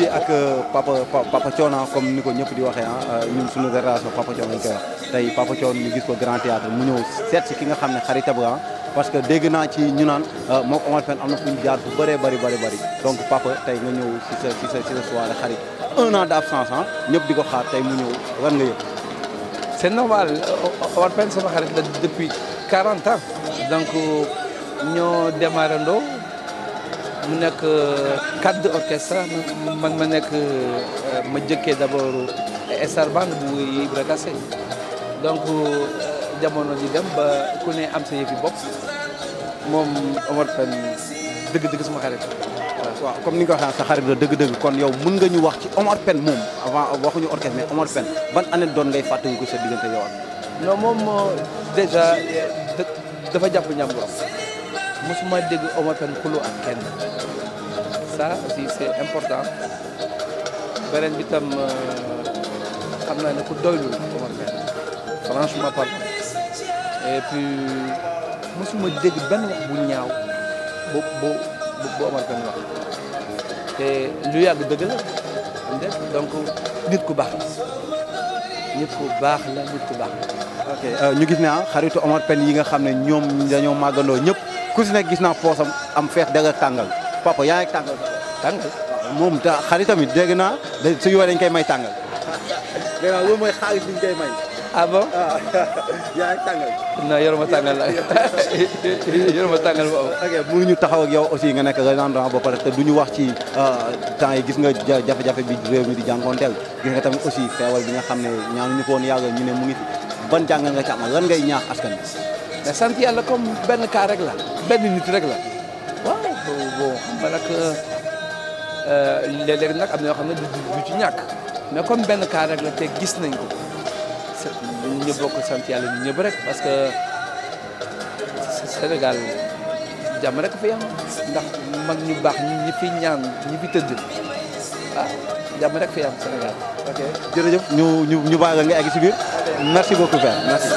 ngi ak Papa Thione comme ni ko ñëpp di waxee ñun suñu génération Papa Thione lañ koy wax tey Papa Thione ñu gis ko Grand Théâtre mu ñëw seet si ki nga xam ne xaritam ba parce que dégg naa ci ñu naan moom Omar Pène am na fu ñu jaar fu bëree bëri donc Papa tey nga ñëw si sa soirée xarit 1 an d'absence ñëpp di ko xaar tey mu ñëw lan nga yëg. C'est normal Omar Pène sama xarit la depuis 40 ans donc ñoo démarré ndoo mu nekk cadre d'orchestre man ma nekk ma jëkkee d'abord Star Band bu Ibra Kassé donc jamono ji dem ba ku ne am sa yëfi bopp moom Omar Pène dëgg-dëgg sama xarit waaw comme ni nga ko waxee sa xarit la dëgg-dëgg kon yow mën nga ñu wax ci Omar Pène moom avant waxuñu orchestre mais Omar Pène ban année doon ngay fàttali ko sa diggante yow ak. non moom déjà dafa jàpp ñàmburam mosuma dégg Omar Pène xuloo ak kenn ça aussi c'est important beneen bi tam xam naa ne ku doylu la Omar Pène franchement parlant et puis mosuma dégg benn wax bu ñaaw bu Omar Pène wax te lu yàgg dëgg la donc nit ku baax la nit ku baax la. ok ñu gis ne xaritu Omar Pène yi nga xam ne ñoom dañoo màggandoo ñëpp ku si nekk gis naa poosam am fees dëgg tàngal papa yaa ngi tàngal moom xarit tamit dégg naa su yoo dañ koy may tàngal. dégg naa loolu mooy xaalis bi ñu koy may. ah bon yaa ngi tàngal. non yoruma tàngal la yoruma tàngal boobu. ok mënuñu taxaw ak yow aussi nga nekk représentant ba pare te du ñu wax ci temps yi gis nga jafe-jafe bi réew mi di jànkoonteel gis nga tamit aussi feewal bi nga xam ne ñaanuñu ko woon yàgg ñu ne mu ngi fi ban jàngal nga ci am lan ngay ñaax askan bi. mais sant yàlla comme benn cas rek la benn nit rek la waaw bon xam nga nag léeg-léeg nag am na yoo xam ne du ci ñàkk mais comme benn cas rek la te gis nañ ko ñu bokk sant yàlla ñu ñëpp rek parce que Sénégal jàmm rek fi am ndax mag ñu baax ñi fi ñaan ñi fi tëdd jàmm rek fi am Sénégal. ok jërëjëf ñu bàyyi la nga egg si biir merci beaucoup Père merci.